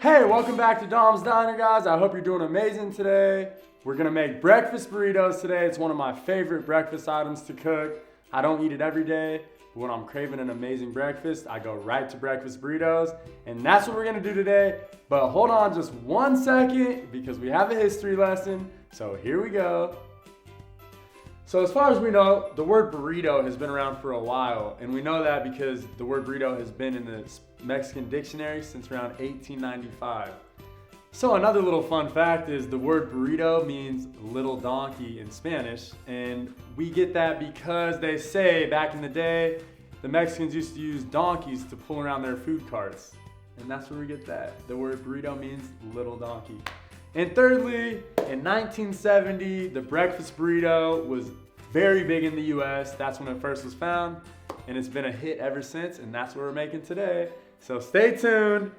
Hey, welcome back to Dom's Diner, guys. I hope you're doing amazing today. We're gonna make breakfast burritos today. It's one of my favorite breakfast items to cook. I don't eat it every day, but when I'm craving an amazing breakfast, I go right to breakfast burritos, and that's what we're gonna do today. But hold on just 1 second because we have a history lesson, so here we go. So as far as we know, the word burrito has been around for a while, and we know that because the word burrito has been in the Mexican dictionary since around 1895. So another little fun fact is the word burrito means little donkey in Spanish, and we get that because they say back in the day, the Mexicans used to use donkeys to pull around their food carts, and that's where we get that. The word burrito means little donkey. And thirdly, in 1970, the breakfast burrito was very big in the US. That's when it first was found, and it's been a hit ever since, and that's what we're making today. So stay tuned.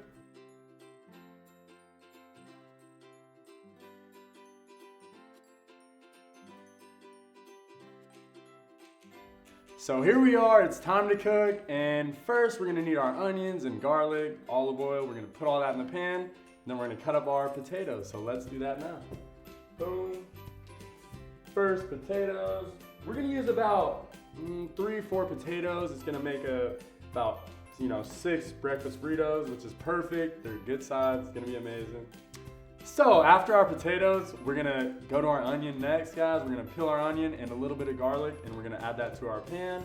So here we are, it's time to cook, and first we're gonna need our onions and garlic, olive oil. We're gonna put all that in the pan. Then we're gonna cut up our potatoes, so let's do that now. Boom. First, potatoes. We're gonna use about 3-4 potatoes. It's gonna make about 6 breakfast burritos, which is perfect. They're good size, it's gonna be amazing. So after our potatoes, we're gonna go to our onion next, guys. We're gonna peel our onion and a little bit of garlic, and we're gonna add that to our pan.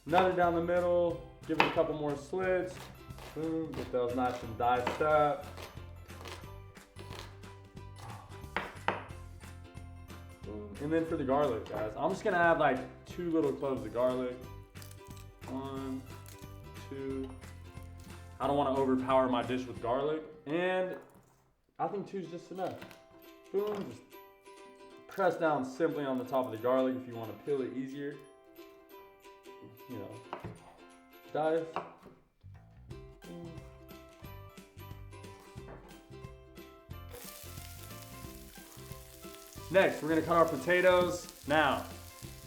Nut it down the middle, give it a couple more slits. Boom, get those nice and diced up. Boom. And then for the garlic, guys, I'm just gonna add like 2 little cloves of garlic. 1, 2. I don't want to overpower my dish with garlic, and I think 2 is just enough. Boom, just press down simply on the top of the garlic if you want to peel it easier. Dice. Next, we're gonna cut our potatoes. Now,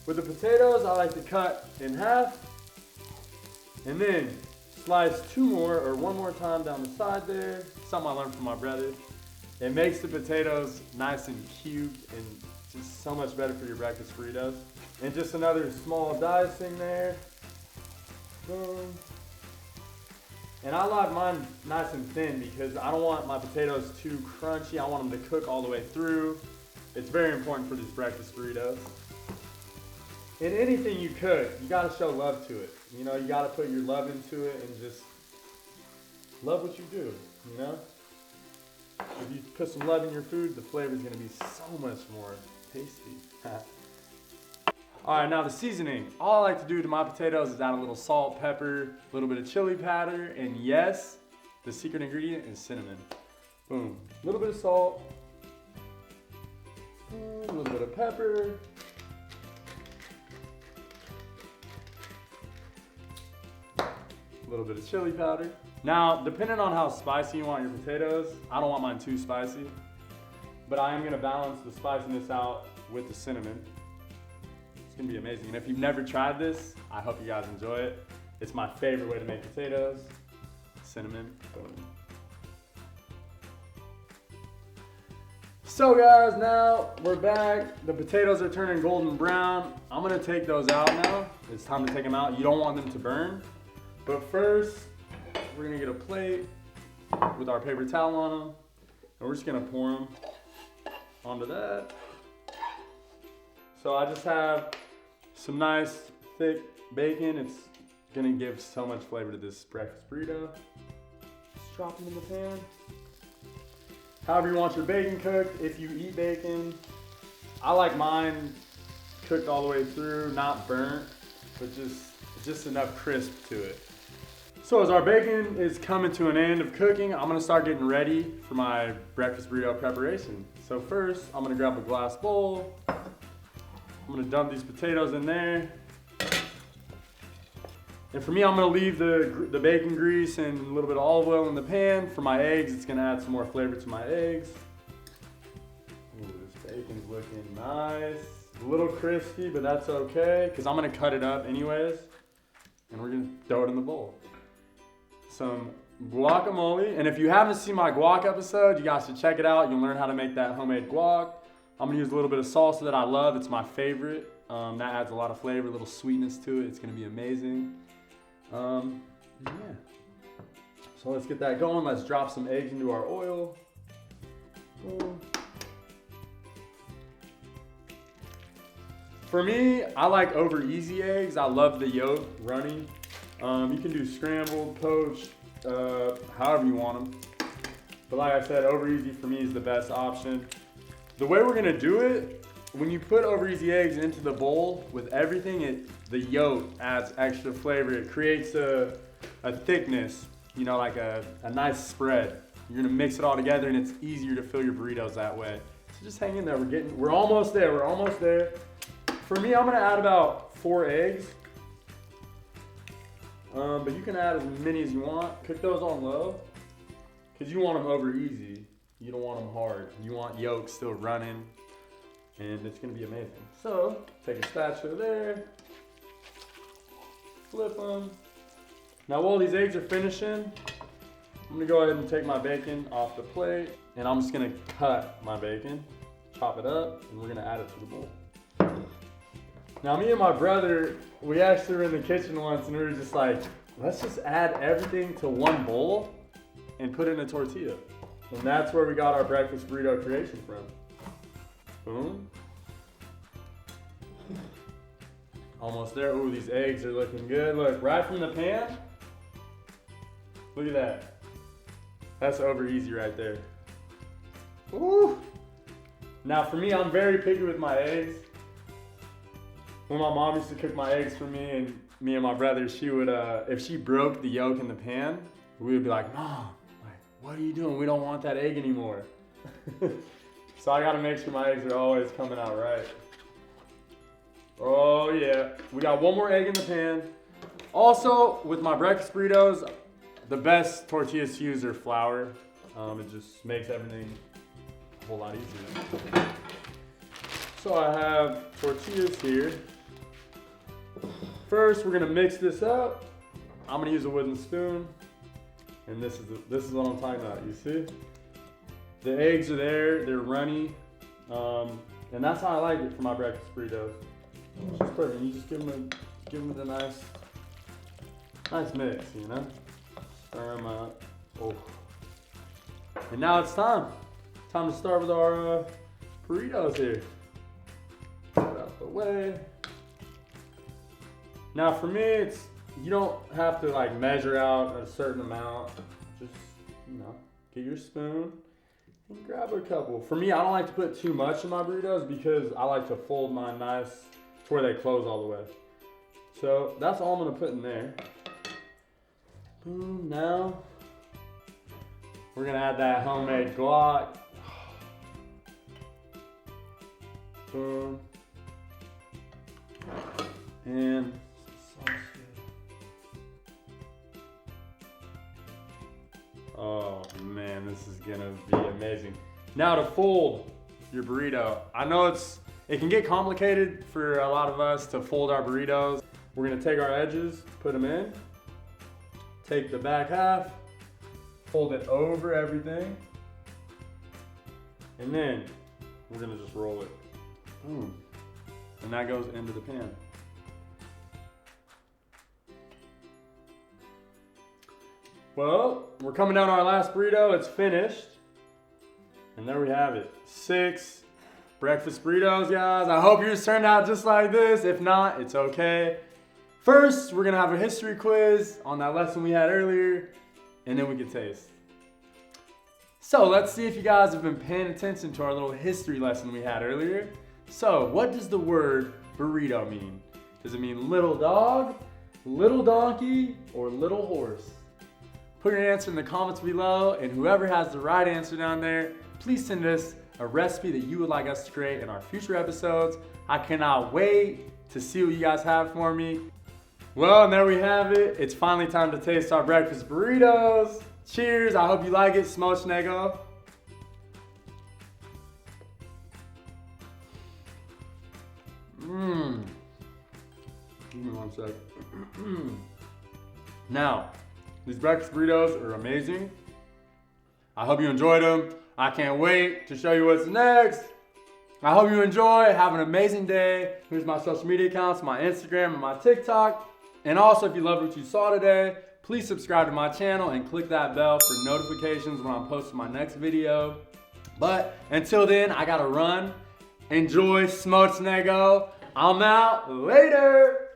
with the potatoes, I like to cut in half and then slice 2 more or 1 more time down the side there. Something I learned from my brother. It makes the potatoes nice and cubed and just so much better for your breakfast burritos. And just another small dicing there. Boom. And I like mine nice and thin because I don't want my potatoes too crunchy. I want them to cook all the way through. It's very important for these breakfast burritos. In anything you cook, you gotta show love to it. You gotta put your love into it and just love what you do, If you put some love in your food, the flavor is gonna be so much more tasty. All right, now the seasoning. All I like to do to my potatoes is add a little salt, pepper, a little bit of chili powder, and yes, the secret ingredient is cinnamon. Boom, a little bit of salt, a little bit of pepper, a little bit of chili powder. Now, depending on how spicy you want your potatoes, I don't want mine too spicy, but I am gonna balance the spiciness out with the cinnamon. It's gonna be amazing. And if you've never tried this, I hope you guys enjoy it. It's my favorite way to make potatoes. Cinnamon. Boom. So guys, now we're back. The potatoes are turning golden brown. I'm gonna take those out now. It's time to take them out. You don't want them to burn. But first, we're gonna get a plate with our paper towel on them. And we're just gonna pour them onto that. So I just have some nice thick bacon. It's gonna give so much flavor to this breakfast burrito. Just drop them in the pan. However you want your bacon cooked, if you eat bacon. I like mine cooked all the way through, not burnt, but just enough crisp to it. So as our bacon is coming to an end of cooking, I'm gonna start getting ready for my breakfast burrito preparation. So first, I'm gonna grab a glass bowl. I'm gonna dump these potatoes in there. And for me, I'm gonna leave the bacon grease and a little bit of olive oil in the pan. For my eggs, it's gonna add some more flavor to my eggs. Ooh, this bacon's looking nice. A little crispy, but that's okay, because I'm gonna cut it up anyways. And we're gonna throw it in the bowl. Some guacamole. And if you haven't seen my guac episode, you guys should check it out. You'll learn how to make that homemade guac. I'm gonna use a little bit of salsa that I love. It's my favorite. That adds a lot of flavor, a little sweetness to it. It's gonna be amazing. Yeah. So let's get that going. Let's drop some eggs into our oil. Boom. For me, I like over easy eggs. I love the yolk runny. You can do scrambled, poached, however you want them. But like I said, over easy for me is the best option. The way we're gonna do it, when you put over easy eggs into the bowl with everything, the yolk adds extra flavor. It creates a thickness, you know, like a nice spread. You're gonna mix it all together and it's easier to fill your burritos that way. So just hang in there, we're almost there, we're almost there. For me, I'm gonna add about 4 eggs. But you can add as many as you want. Cook those on low, because you want them over easy. You don't want them hard. You want yolk still running, and it's gonna be amazing. So, take a spatula there, flip them. Now while these eggs are finishing, I'm gonna go ahead and take my bacon off the plate, and I'm just gonna cut my bacon, chop it up, and we're gonna add it to the bowl. Now me and my brother, we actually were in the kitchen once and we were just like, let's just add everything to one bowl and put it in a tortilla. And that's where we got our breakfast burrito creation from. Boom. Almost there. Ooh, these eggs are looking good. Look, right from the pan. Look at that. That's over easy right there. Ooh. Now for me, I'm very picky with my eggs. When my mom used to cook my eggs for me and my brother, she would, if she broke the yolk in the pan, we would be like, Mom, like, what are you doing? We don't want that egg anymore. So I gotta make sure my eggs are always coming out right. Oh yeah, we got one more egg in the pan. Also, with my breakfast burritos, the best tortillas to use are flour. It just makes everything a whole lot easier. So I have tortillas here. First, we're gonna mix this up. I'm gonna use a wooden spoon, and this is what I'm talking about. You see, the eggs are there, they're runny, and that's how I like it for my breakfast burritos. It's just perfect. You just give them a nice mix, you know. Stir them up. Oh, and now it's time to start with our burritos here. Get out the way. Now for me, you don't have to like measure out a certain amount. Just, you know, get your spoon and grab a couple. For me, I don't like to put too much in my burritos because I like to fold mine nice to where they close all the way. So that's all I'm gonna put in there. Boom, now we're gonna add that homemade guac. Boom. And oh man, this is gonna be amazing. Now to fold your burrito. I know it can get complicated for a lot of us to fold our burritos. We're gonna take our edges, put them in, take the back half, fold it over everything, and then we're gonna just roll it. Boom. And that goes into the pan. Well, we're coming down our last burrito. It's finished. And there we have it. 6 breakfast burritos, guys. I hope yours turned out just like this. If not, it's okay. First, we're gonna have a history quiz on that lesson we had earlier, and then we can taste. So let's see if you guys have been paying attention to our little history lesson we had earlier. So, what does the word burrito mean? Does it mean little dog, little donkey, or little horse? Put your answer in the comments below, and whoever has the right answer down there, please send us a recipe that you would like us to create in our future episodes. I cannot wait to see what you guys have for me. Well, and there we have it. It's finally time to taste our breakfast burritos. Cheers, I hope you like it. Smocznego. Give me one sec. Now, These breakfast burritos are amazing. I hope you enjoyed them. I can't wait to show you what's next. I hope you enjoy. Have an amazing day. Here's my social media accounts, my Instagram and my TikTok. And also, if you loved what you saw today, please subscribe to my channel and click that bell for notifications when I'm posting my next video. But until then, I gotta run. Enjoy Smocenego. I'm out. Later.